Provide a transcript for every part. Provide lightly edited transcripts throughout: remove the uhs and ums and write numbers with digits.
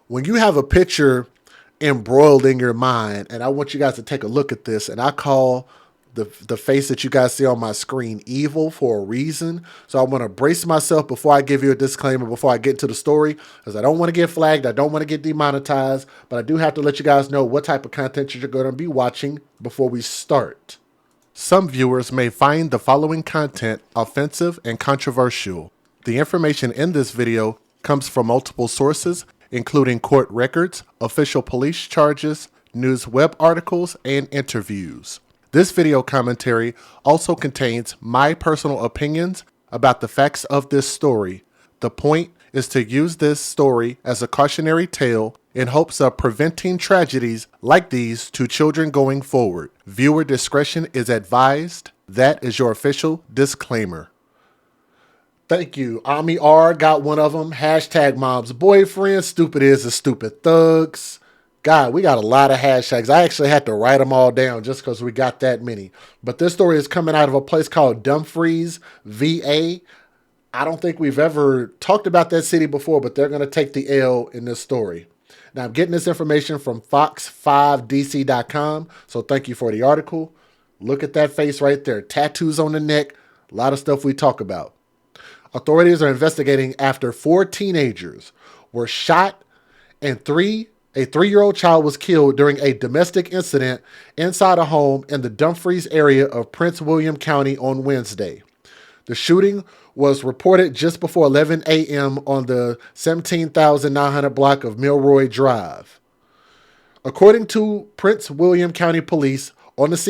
When you have a picture embroiled in your mind, and I want you guys to take a look at this, and I call the face that you guys see on my screen evil for a reason. So I want to brace myself before I give you a disclaimer, before I get into the story, because I don't want to get flagged. I don't want to get demonetized, but I do have to let you guys know what type of content you're going to be watching before we start. Some viewers may find the following content offensive and controversial. The information in this video comes from multiple sources, including court records, official police charges, news web articles, and interviews. This video commentary also contains my personal opinions about the facts of this story. The point is to use this story as a cautionary tale in hopes of preventing tragedies like these to children going forward. Viewer discretion is advised. That is your official disclaimer. Thank you. Ami R got one of them. Hashtag mom's boyfriend. Stupid is the stupid thugs. God, we got a lot of hashtags. I actually had to write them all down just because we got that many. But this story is coming out of a place called Dumfries, VA. I don't think we've ever talked about that city before, but they're going to take the L in this story. Now, I'm getting this information from fox5dc.com, so thank you for the article. Look at that face right there. Tattoos on the neck. A lot of stuff we talk about. Authorities are investigating after 4 teenagers were shot and a 3-year-old child was killed during a domestic incident inside a home in the Dumfries area of Prince William County on Wednesday. The shooting was reported just before 11 a.m. on the 17,900 block of Milroy Drive. According to Prince William County Police, once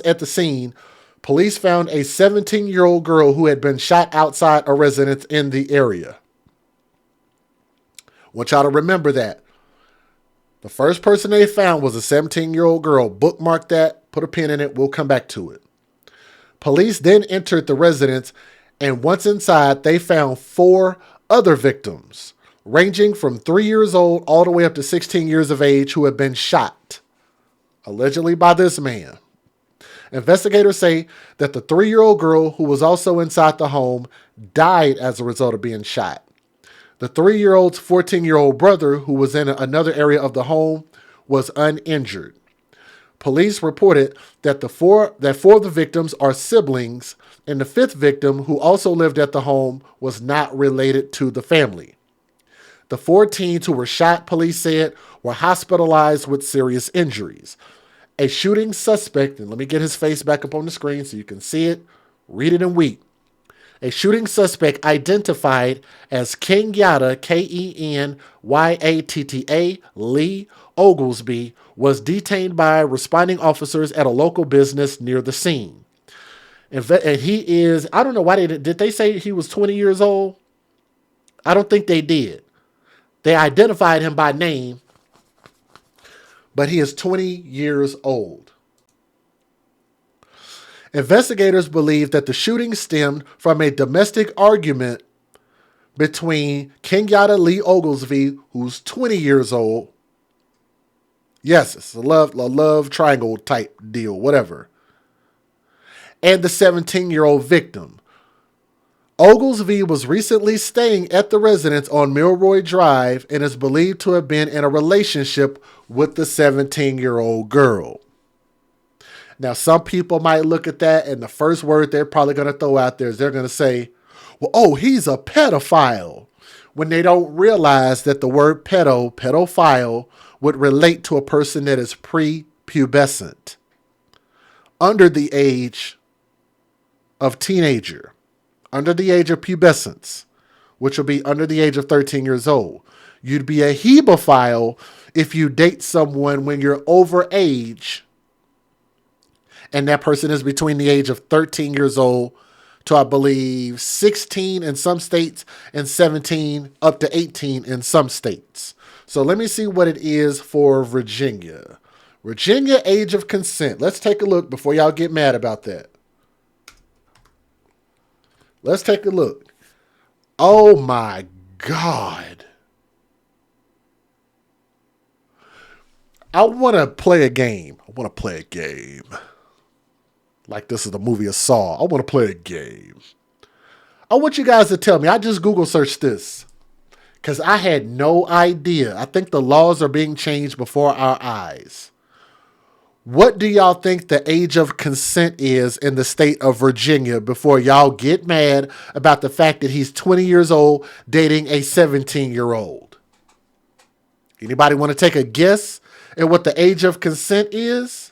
at the scene, police found a 17-year-old girl who had been shot outside a residence in the area. I want y'all to remember that. The first person they found was a 17-year-old girl. Bookmark that, put a pin in it, we'll come back to it. Police then entered the residence, and once inside, they found 4 other victims, ranging from 3 years old all the way up to 16 years of age, who had been shot, allegedly by this man. Investigators say that the 3-year-old girl, who was also inside the home, died as a result of being shot. The 3-year-old's 14-year-old brother, who was in another area of the home, was uninjured. Police reported that 4 of the victims are siblings, and the 5th victim, who also lived at the home, was not related to the family. The 4 teens who were shot, police said, were hospitalized with serious injuries. A shooting suspect, and let me get his face back up on the screen so you can see it, read it and weep. A shooting suspect identified as Kenyatta, Kenyatta, Lee Oglesby, was detained by responding officers at a local business near the scene. And he is, I don't know why did they say he was 20 years old? I don't think they did. They identified him by name, but he is 20 years old. Investigators believe that the shooting stemmed from a domestic argument between Kenyatta Lee Oglesby, who's 20 years old. Yes, it's a love triangle type deal, whatever. And the 17-year-old victim. Oglesby was recently staying at the residence on Milroy Drive and is believed to have been in a relationship with the 17-year-old girl. Now, some people might look at that, and the first word they're probably going to throw out there is they're going to say, well, oh, he's a pedophile, when they don't realize that the word pedophile, would relate to a person that is prepubescent, under the age of teenager, under the age of pubescence, which will be under the age of 13 years old. You'd be a hebephile if you date someone when you're over age, and that person is between the age of 13 years old to, I believe, 16 in some states and 17 up to 18 in some states. So let me see what it is for Virginia. Virginia age of consent. Let's take a look before y'all get mad about that. Let's take a look. Oh my God. I want to play a game. Like this is the movie of Saw. I want to play a game. I want you guys to tell me. I just Google searched this. Because I had no idea. I think the laws are being changed before our eyes. What do y'all think the age of consent is in the state of Virginia before y'all get mad about the fact that he's 20 years old dating a 17-year-old? Anybody want to take a guess at what the age of consent is?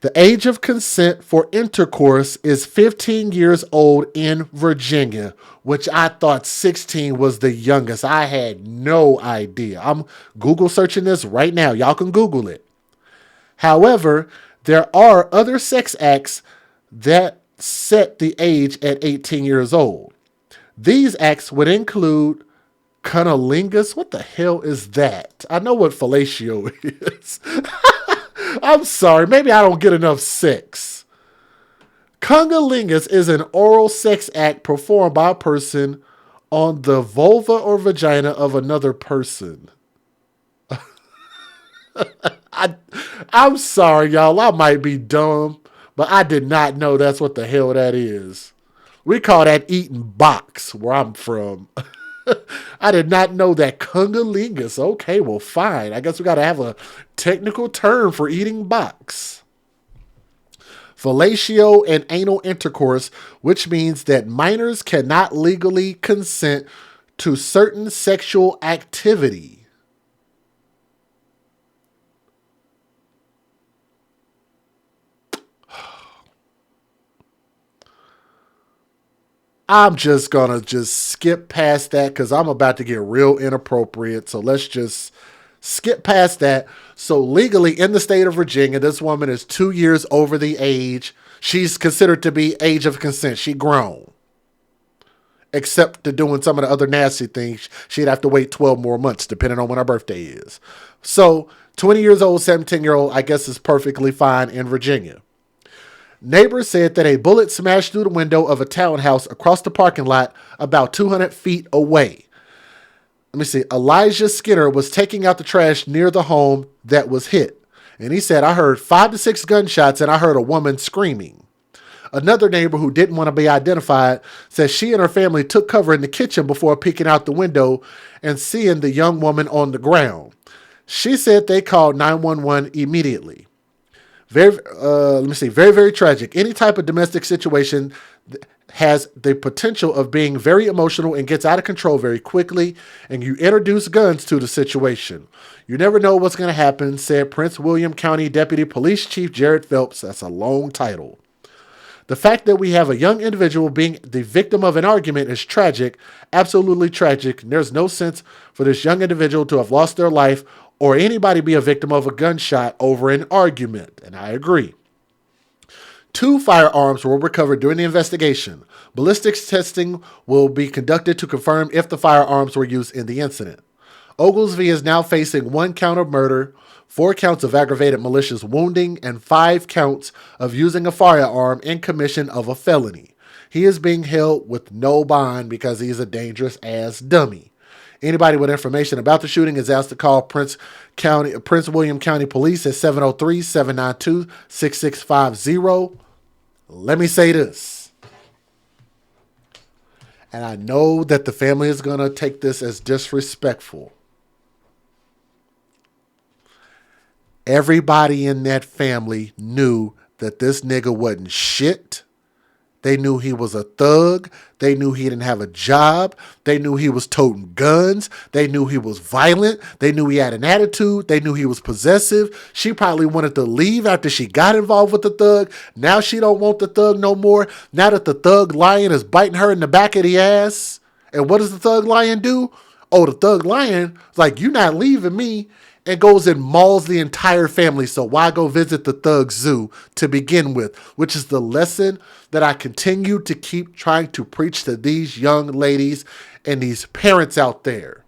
The age of consent for intercourse is 15 years old in Virginia, which I thought 16 was the youngest. I had no idea. I'm Google searching this right now. Y'all can Google it. However, there are other sex acts that set the age at 18 years old. These acts would include cunnilingus. What the hell is that? I know what fellatio is. I'm sorry, maybe I don't get enough sex. Cunnilingus is an oral sex act performed by a person on the vulva or vagina of another person. I'm sorry, y'all. I might be dumb, but I did not know that's what the hell that is. We call that eating box where I'm from. I did not know that. Cunnilingus. Okay, well, fine. I guess we got to have a technical term for eating box. Fellatio and anal intercourse, which means that minors cannot legally consent to certain sexual activity. I'm just going to skip past that because I'm about to get real inappropriate. So let's just skip past that. So legally in the state of Virginia, this woman is 2 years over the age. She's considered to be age of consent. She grown. Except to doing some of the other nasty things, she'd have to wait 12 more months depending on when her birthday is. So 20 years old, 17-year-old, I guess is perfectly fine in Virginia. Neighbors said that a bullet smashed through the window of a townhouse across the parking lot about 200 feet away. Let me see. Elijah Skinner was taking out the trash near the home that was hit. And he said, I heard 5 to 6 gunshots and I heard a woman screaming. Another neighbor who didn't want to be identified says she and her family took cover in the kitchen before peeking out the window and seeing the young woman on the ground. She said they called 911 immediately. Very, very, very tragic. Any type of domestic situation has the potential of being very emotional and gets out of control very quickly, and you introduce guns to the situation. You never know what's going to happen, said Prince William County Deputy Police Chief Jared Phelps. That's a long title. The fact that we have a young individual being the victim of an argument is tragic, absolutely tragic. And there's no sense for this young individual to have lost their life or anybody be a victim of a gunshot over an argument. And I agree. 2 firearms were recovered during the investigation. Ballistics testing will be conducted to confirm if the firearms were used in the incident. Oglesby is now facing 1 count of murder, 4 counts of aggravated malicious wounding, and 5 counts of using a firearm in commission of a felony. He is being held with no bond because he's a dangerous ass dummy. Anybody with information about the shooting is asked to call Prince William County Police at 703-792-6650. Let me say this. And I know that the family is going to take this as disrespectful. Everybody in that family knew that this nigga wasn't shit. They knew he was a thug. They knew he didn't have a job. They knew he was toting guns. They knew he was violent. They knew he had an attitude. They knew he was possessive. She probably wanted to leave after she got involved with the thug. Now she don't want the thug no more. Now that the thug lion is biting her in the back of the ass. And what does the thug lion do? Oh, the thug lion is like, you not leaving me. And goes and mauls the entire family. So why go visit the thug zoo to begin with? Which is the lesson that I continue to keep trying to preach to these young ladies and these parents out there.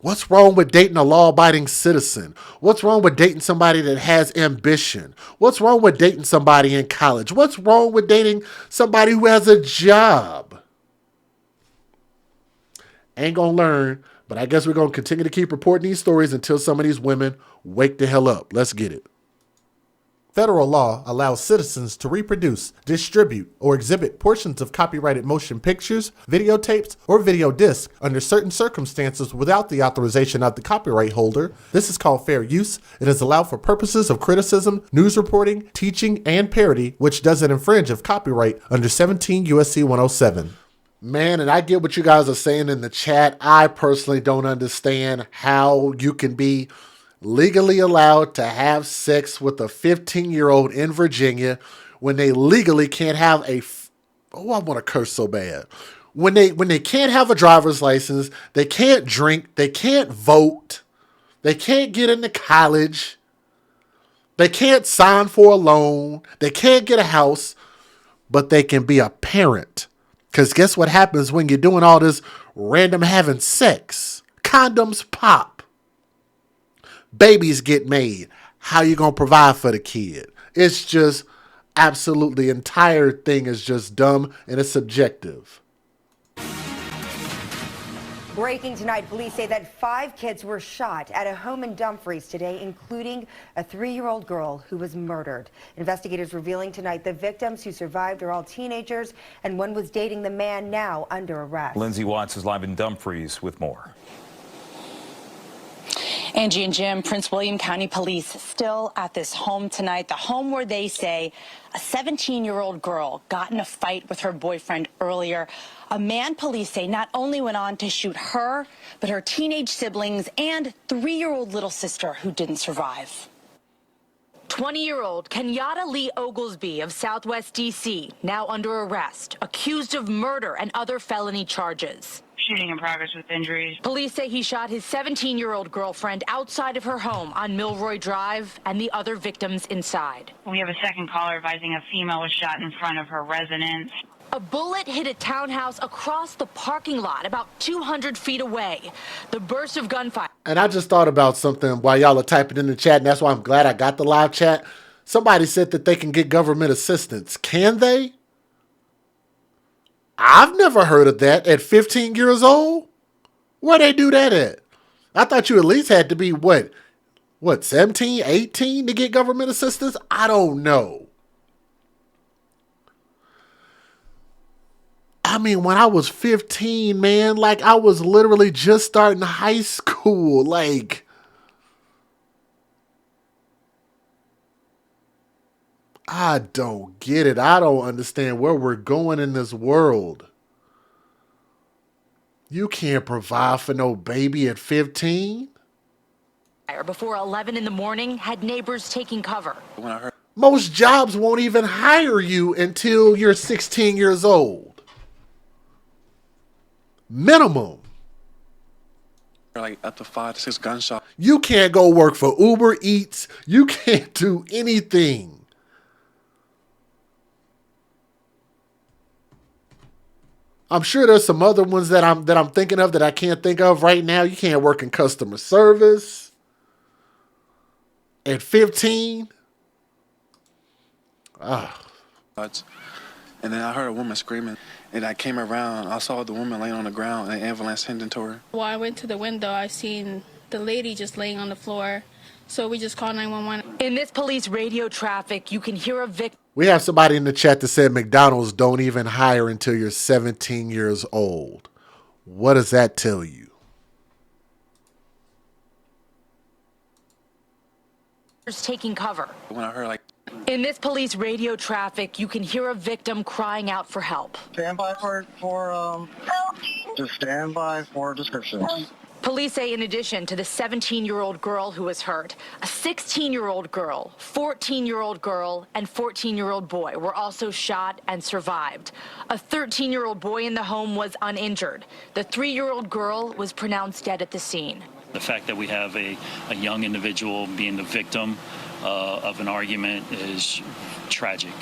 What's wrong with dating a law-abiding citizen? What's wrong with dating somebody that has ambition? What's wrong with dating somebody in college? What's wrong with dating somebody who has a job? Ain't gonna learn But I guess we're going to continue to keep reporting these stories until some of these women wake the hell up. Let's get it. Federal law allows citizens to reproduce, distribute, or exhibit portions of copyrighted motion pictures, videotapes, or video discs under certain circumstances without the authorization of the copyright holder. This is called fair use. It is allowed for purposes of criticism, news reporting, teaching, and parody, which doesn't infringe of copyright under 17 U.S.C. 107. Man, and I get what you guys are saying in the chat. I personally don't understand how you can be legally allowed to have sex with a 15-year-old in Virginia when they legally can't have I want to curse so bad. When they can't have a driver's license, they can't drink, they can't vote, they can't get into college, they can't sign for a loan, they can't get a house, but they can be a parent. Because guess what happens when you're doing all this random having sex? Condoms pop. Babies get made. How you going to provide for the kid? It's just absolutely, the entire thing is just dumb and it's subjective. Breaking tonight, police say that 5 kids were shot at a home in Dumfries today, including a 3-year-old girl who was murdered. Investigators revealing tonight the victims who survived are all teenagers, and one was dating the man now under arrest. Lindsay Watts is live in Dumfries with more. Angie and Jim, Prince William County Police still at this home tonight, the home where they say a 17-year-old girl got in a fight with her boyfriend earlier. A man, police say, not only went on to shoot her, but her teenage siblings and 3-year-old little sister who didn't survive. 20-year-old Kenyatta Lee Oglesby of Southwest D.C. now under arrest, accused of murder and other felony charges. Shooting in progress with injuries. Police say he shot his 17-year-old girlfriend outside of her home on Milroy Drive and the other victims inside. We have a second caller advising a female was shot in front of her residence. A bullet hit a townhouse across the parking lot about 200 feet away. The burst of gunfire. And I just thought about something while y'all are typing in the chat, and that's why I'm glad I got the live chat. Somebody said that they can get government assistance. Can they? I've never heard of that at 15 years old. Where they do that at? I thought you at least had to be, what, 17, 18 to get government assistance? I don't know. I mean, when I was 15, man, like I was literally just starting high school. Like, I don't get it. I don't understand where we're going in this world. You can't provide for no baby at 15. Before 11 in the morning, had neighbors taking cover. Most jobs won't even hire you until you're 16 years old. Minimum. Like up to 5 to 6 gunshots. You can't go work for Uber Eats. You can't do anything. I'm sure there's some other ones that I'm thinking of that I can't think of right now. You can't work in customer service at 15. And then I heard a woman screaming, and I came around. I saw the woman laying on the ground, and the ambulance heading to her. While I went to the window, I seen the lady just laying on the floor. So we just called 911. In this police radio traffic, you can hear a victim. We have somebody in the chat that said McDonald's don't even hire until you're 17 years old. What does that tell you? Taking cover. When I heard like. In this police radio traffic, you can hear a victim crying out for help. Stand by just stand by for descriptions. Police say in addition to the 17-year-old girl who was hurt, a 16-year-old girl, 14-year-old girl, and 14-year-old boy were also shot and survived. A 13-year-old boy in the home was uninjured. The 3-year-old girl was pronounced dead at the scene. The fact that we have a young individual being the victim of an argument is tragic.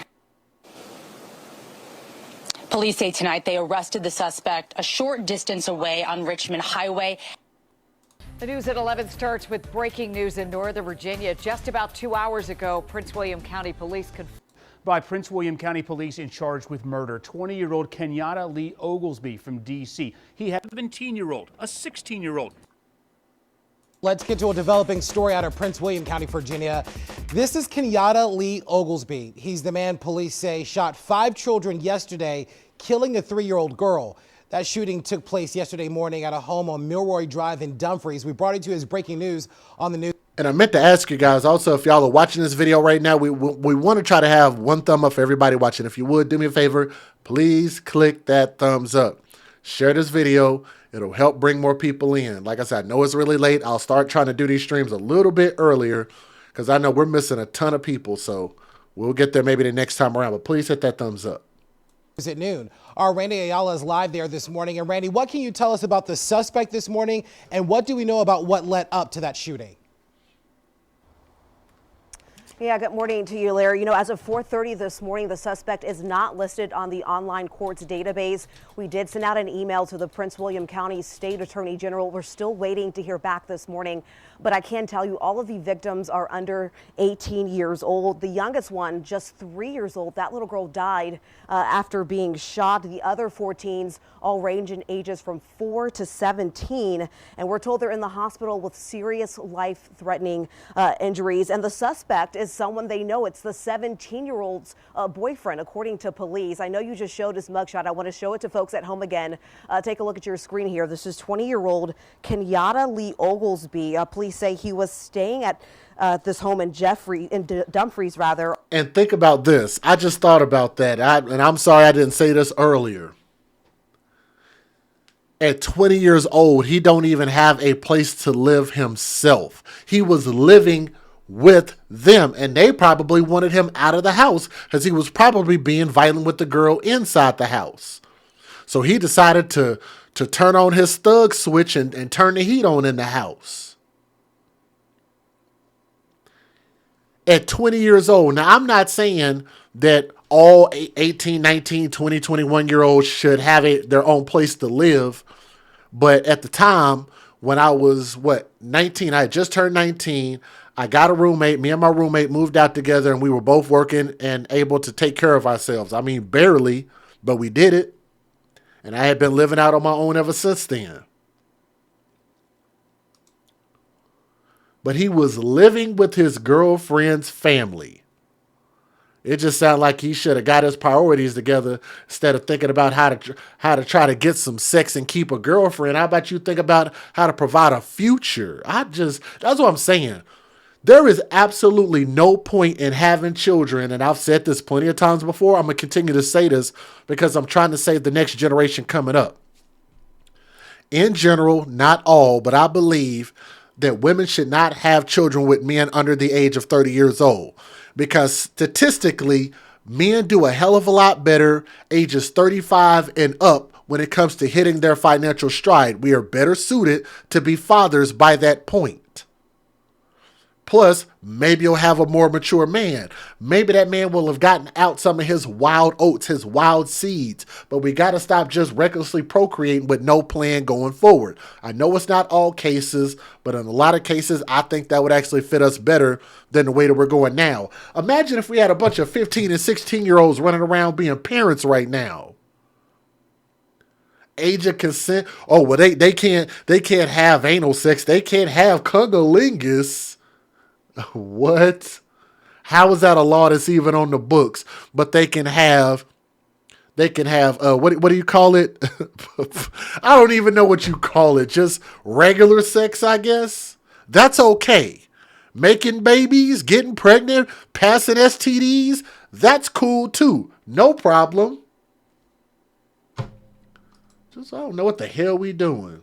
Police say tonight they arrested the suspect a short distance away on Richmond Highway. The news at 11 starts with breaking news in Northern Virginia. Just about 2 hours ago, Prince William County Police confirmed. by Prince William County Police in charge with murder. 20-year-old Kenyatta Lee Oglesby from D.C. He had a 17-year-old, a 16-year-old. Let's get to a developing story out of Prince William County, Virginia. This is Kenyatta Lee Oglesby. He's the man police say shot 5 children yesterday, killing a 3-year-old girl. That shooting took place yesterday morning at a home on Milroy Drive in Dumfries. We brought it to you as breaking news on the news. And I meant to ask you guys also, if y'all are watching this video right now, we want to try to have one thumb up for everybody watching. If you would, do me a favor, please click that thumbs up. Share this video. It'll help bring more people in. Like I said, I know it's really late. I'll start trying to do these streams a little bit earlier because I know we're missing a ton of people. So we'll get there maybe the next time around. But please hit that thumbs up. At noon. Our Randy Ayala is live there this morning. And Randy, what can you tell us about the suspect this morning? And what do we know about what led up to that shooting? Yeah, good morning to you, Larry. You know, as of 4:30 this morning, the suspect is not listed on the online courts database. We did send out an email to the Prince William County State Attorney General. We're still waiting to hear back this morning, but I can tell you all of the victims are under 18 years old. The youngest one, just 3 years old. That little girl died after being shot. The other 14s all range in ages from 4 to 17, and we're told they're in the hospital with serious life-threatening injuries. And the suspect is someone they know. It's the 17-year-old's boyfriend, according to police. I know you just showed his mugshot. I want to show it to folks at home again. Take a look at your screen here. This is 20-year-old Kenyatta Lee Oglesby. Police say he was staying at this home in Dumfries, rather. And think about this. I just thought about that. And I'm sorry I didn't say this earlier. At 20 years old, he don't even have a place to live himself. He was living with them, and they probably wanted him out of the house because he was probably being violent with the girl inside the house. So he decided to turn on his thug switch and turn the heat on in the house. At 20 years old. Now, I'm not saying that all 18, 19, 20, 21-year-olds should have their own place to live. But at the time, when I was, 19, I had just turned 19. I got a roommate. Me and my roommate moved out together, and we were both working and able to take care of ourselves. I mean, barely, but we did it. And I had been living out on my own ever since then. But he was living with his girlfriend's family. It just sounded like he should have got his priorities together instead of thinking about how to try to get some sex and keep a girlfriend. How about you think about how to provide a future? That's what I'm saying. There is absolutely no point in having children, and I've said this plenty of times before. I'm going to continue to say this because I'm trying to save the next generation coming up. In general, not all, but I believe that women should not have children with men under the age of 30 years old. Because statistically, men do a hell of a lot better ages 35 and up when it comes to hitting their financial stride. We are better suited to be fathers by that point. Plus, maybe you'll have a more mature man. Maybe that man will have gotten out some of his wild oats, his wild seeds. But we got to stop just recklessly procreating with no plan going forward. I know it's not all cases, but in a lot of cases, I think that would actually fit us better than the way that we're going now. Imagine if we had a bunch of 15 and 16-year-olds running around being parents right now. Age of consent. Oh, well, they can't have anal sex. They can't have cunnilingus. What? How is that a law that's even on the books? But they can have what do you call it? I don't even know what you call it. Just regular sex, I guess. That's okay. Making babies, getting pregnant, passing STDs, that's cool too. No problem. Just I don't know what the hell we doing.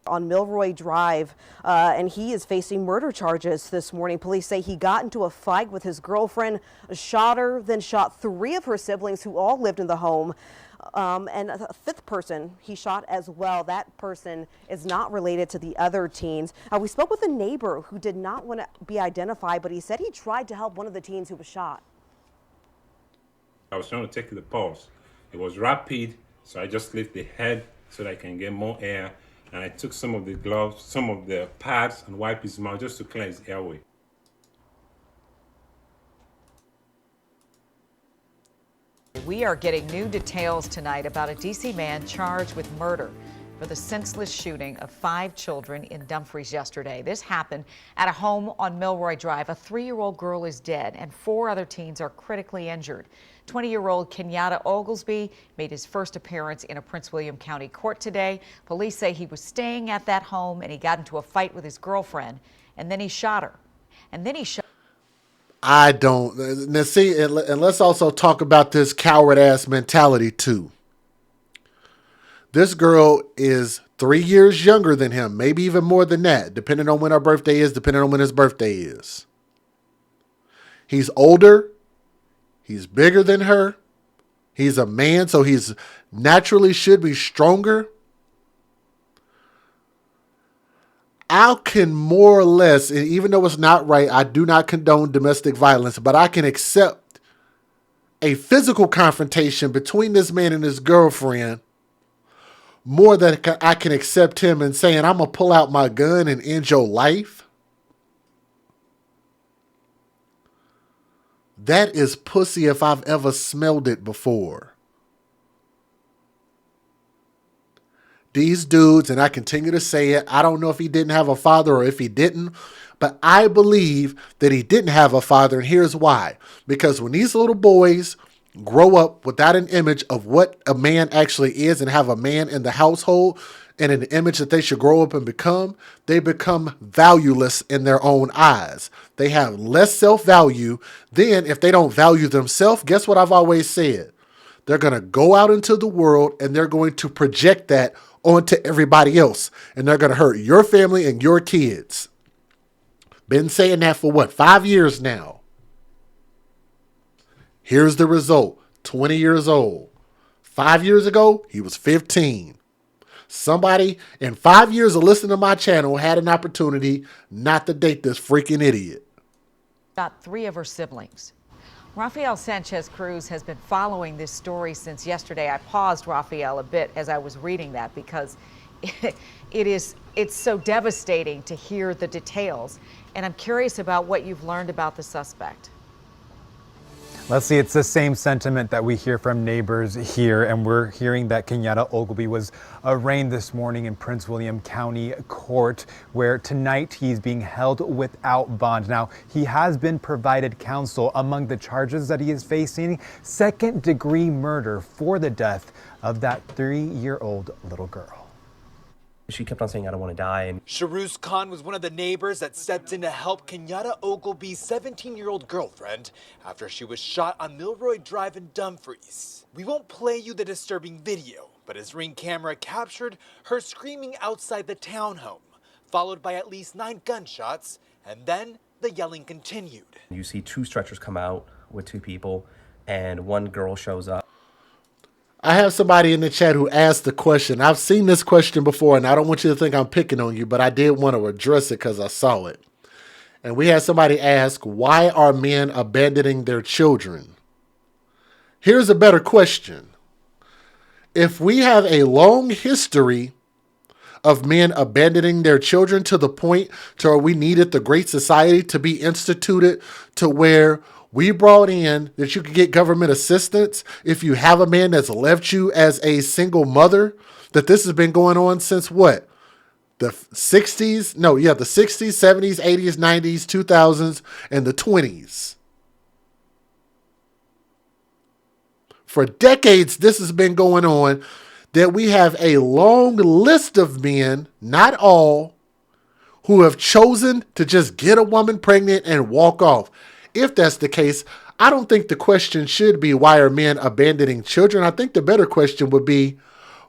On Milroy Drive, and he is facing murder charges this morning. Police say he got into a fight with his girlfriend, shot her, then shot 3 of her siblings who all lived in the home. And a 5th person he shot as well. That person is not related to the other teens. We spoke with a neighbor who did not want to be identified, but he said he tried to help one of the teens who was shot. I was trying to take the pulse. It was rapid, so I just lift the head so that I can get more air. And I took some of the gloves, some of the pads, and wiped his mouth just to clear his airway. We are getting new details tonight about a D.C. man charged with murder for the senseless shooting of 5 children in Dumfries yesterday. This happened at a home on Milroy Drive. A 3-year-old girl is dead and 4 other teens are critically injured. 20-year-old Kenyatta Oglesby made his first appearance in a Prince William County court today. Police say he was staying at that home and he got into a fight with his girlfriend, and then he shot her. I don't. Now, see, and let's also talk about this coward-ass mentality, too. This girl is 3 years younger than him, maybe even more than that, depending on when her birthday is, depending on when his birthday is. He's older. He's bigger than her. He's a man, so he's naturally should be stronger. I can more or less, and even though it's not right, I do not condone domestic violence, but I can accept a physical confrontation between this man and his girlfriend more than I can accept him and saying, I'm going to pull out my gun and end your life. That is pussy if I've ever smelled it before. These dudes, and I continue to say it, I don't know if he didn't have a father or if he didn't, but I believe that he didn't have a father, and here's why. Because when these little boys grow up without an image of what a man actually is and have a man in the household and an image that they should grow up and become, they become valueless in their own eyes. They have less self-value. Then if they don't value themselves, guess what I've always said? They're going to go out into the world and they're going to project that onto everybody else. And they're going to hurt your family and your kids. Been saying that for what, 5 years now? Here's the result. 20 years old. 5 years ago, he was 15. Somebody in 5 years of listening to my channel had an opportunity not to date this freaking idiot. Got 3 of her siblings. Rafael Sanchez Cruz has been following this story since yesterday. I paused Rafael a bit as I was reading that because it's so devastating to hear the details. And I'm curious about what you've learned about the suspect. Let's see, it's the same sentiment that we hear from neighbors here, and we're hearing that Kenyatta Oglesby was arraigned this morning in Prince William County Court, where tonight he's being held without bond. Now, he has been provided counsel. Among the charges that he is facing, second-degree murder for the death of that 3-year-old little girl. She kept on saying, I don't want to die. And Sharuz Khan was one of the neighbors that stepped in to help Kenyatta Ogleby's 17-year-old girlfriend after she was shot on Milroy Drive in Dumfries. We won't play you the disturbing video, but his Ring camera captured her screaming outside the townhome, followed by at least 9 gunshots, and then the yelling continued. You see 2 stretchers come out with 2 people, and 1 girl shows up. I have somebody in the chat who asked the question. I've seen this question before, and I don't want you to think I'm picking on you, but I did want to address it because I saw it. And we had somebody ask, why are men abandoning their children? Here's a better question. If we have a long history of men abandoning their children to the point to where we needed the Great Society to be instituted to where we brought in that you could get government assistance if you have a man that's left you as a single mother, that this has been going on since what? The 60s? No, yeah, the 60s, 70s, 80s, 90s, 2000s, and the 20s. For decades, this has been going on, that we have a long list of men, not all, who have chosen to just get a woman pregnant and walk off. If that's the case, I don't think the question should be, why are men abandoning children? I think the better question would be,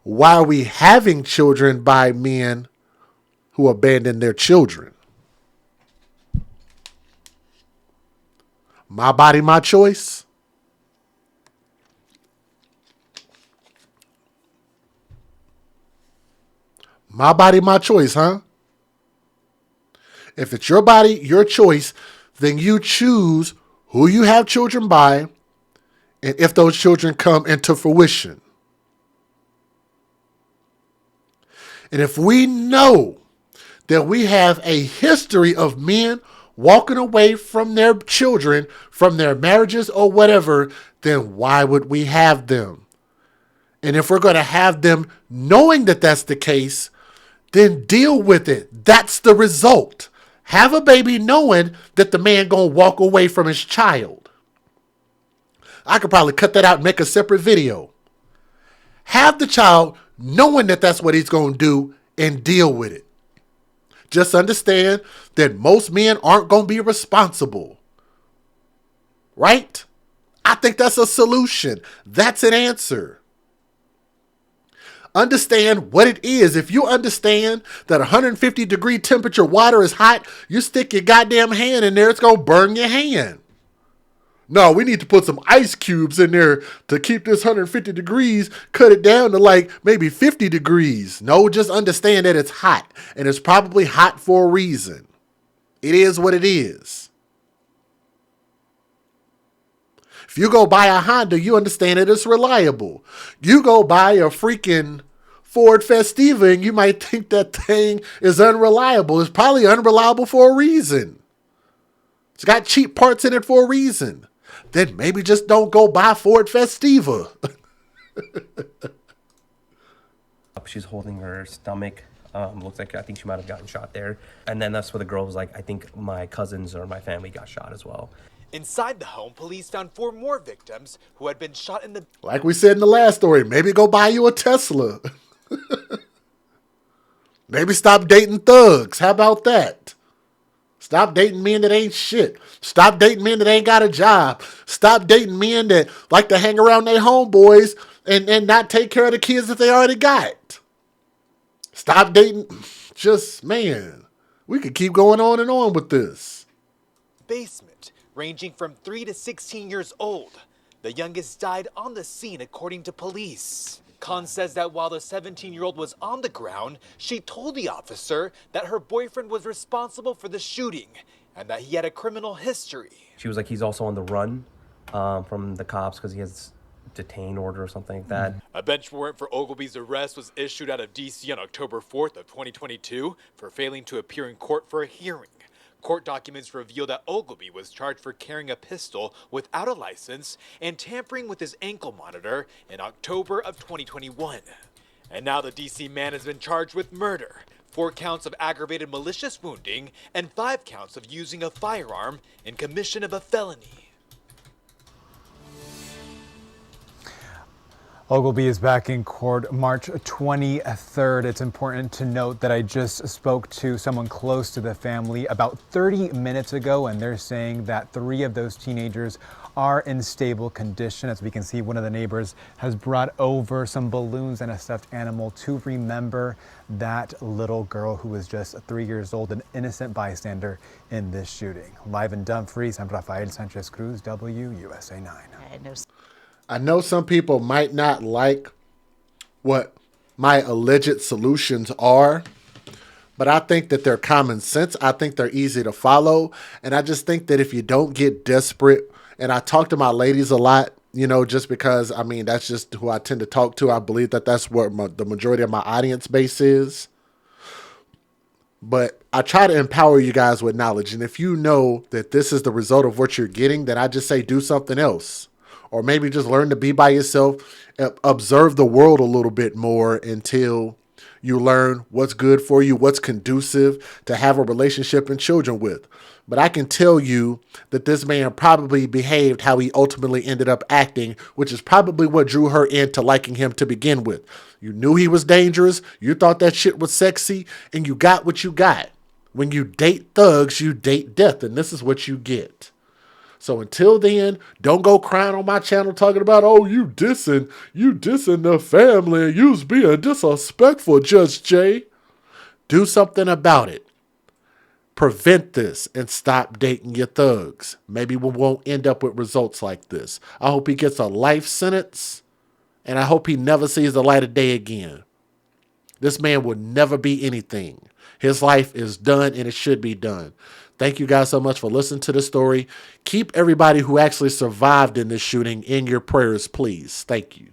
why are we having children by men who abandon their children? My body, my choice. My body, my choice, huh? If it's your body, your choice, then you choose who you have children by and if those children come into fruition. And if we know that we have a history of men walking away from their children, from their marriages or whatever, then why would we have them? And if we're going to have them knowing that that's the case, then deal with it. That's the result. Have a baby knowing that the man going to walk away from his child. I could probably cut that out and make a separate video. Have the child knowing that that's what he's going to do and deal with it. Just understand that most men aren't going to be responsible. Right? I think that's a solution. That's an answer. Understand what it is. If you understand that 150 degree temperature water is hot, you stick your goddamn hand in there, it's going to burn your hand. No, we need to put some ice cubes in there to keep this 150 degrees, cut it down to like maybe 50 degrees. No, just understand that it's hot, and it's probably hot for a reason. It is what it is. If you go buy a Honda, you understand that it's reliable. You go buy a freaking Ford Festiva and you might think that thing is unreliable. It's probably unreliable for a reason. It's got cheap parts in it for a reason. Then maybe just don't go buy Ford Festiva. She's holding her stomach. Looks like I think she might have gotten shot there. And then that's where the girl was like, I think my cousins or my family got shot as well. Inside the home, police found 4 more victims who had been shot in the... Like we said in the last story, maybe go buy you a Tesla. Maybe stop dating thugs. How about that? Stop dating men that ain't shit. Stop dating men that ain't got a job. Stop dating men that like to hang around their homeboys and not take care of the kids that they already got. Stop dating. Just, man, we could keep going on and on with this. Basement, ranging from 3 to 16 years old. The youngest died on the scene, according to police. Khan says that while the 17-year-old was on the ground, she told the officer that her boyfriend was responsible for the shooting and that he had a criminal history. She was like, he's also on the run from the cops because he has detain order or something like that. A bench warrant for Ogilby's arrest was issued out of D.C. on October 4th of 2022 for failing to appear in court for a hearing. Court documents reveal that Ogilby was charged for carrying a pistol without a license and tampering with his ankle monitor in October of 2021. And now the D.C. man has been charged with murder, 4 counts of aggravated malicious wounding, and 5 counts of using a firearm in commission of a felony. Ogilby is back in court March 23rd. It's important to note that I just spoke to someone close to the family about 30 minutes ago, and they're saying that 3 of those teenagers are in stable condition. As we can see, one of the neighbors has brought over some balloons and a stuffed animal to remember that little girl who was just 3 years old, an innocent bystander in this shooting. Live in Dumfries, I'm Rafael Sanchez Cruz, WUSA 9. I know some people might not like what my alleged solutions are, but I think that they're common sense. I think they're easy to follow. And I just think that if you don't get desperate, and I talk to my ladies a lot, you know, just because, I mean, that's just who I tend to talk to. I believe that that's where the majority of my audience base is. But I try to empower you guys with knowledge. And if you know that this is the result of what you're getting, then I just say do something else. Or maybe just learn to be by yourself, observe the world a little bit more until you learn what's good for you, what's conducive to have a relationship and children with. But I can tell you that this man probably behaved how he ultimately ended up acting, which is probably what drew her into liking him to begin with. You knew he was dangerous, you thought that shit was sexy, and you got what you got. When you date thugs, you date death, and this is what you get. So until then, don't go crying on my channel talking about, oh, you dissing the family and you's being disrespectful, Judge Jay. Do something about it. Prevent this and stop dating your thugs. Maybe we won't end up with results like this. I hope he gets a life sentence, and I hope he never sees the light of day again. This man will never be anything. His life is done, and it should be done. Thank you guys so much for listening to the story. Keep everybody who actually survived in this shooting in your prayers, please. Thank you.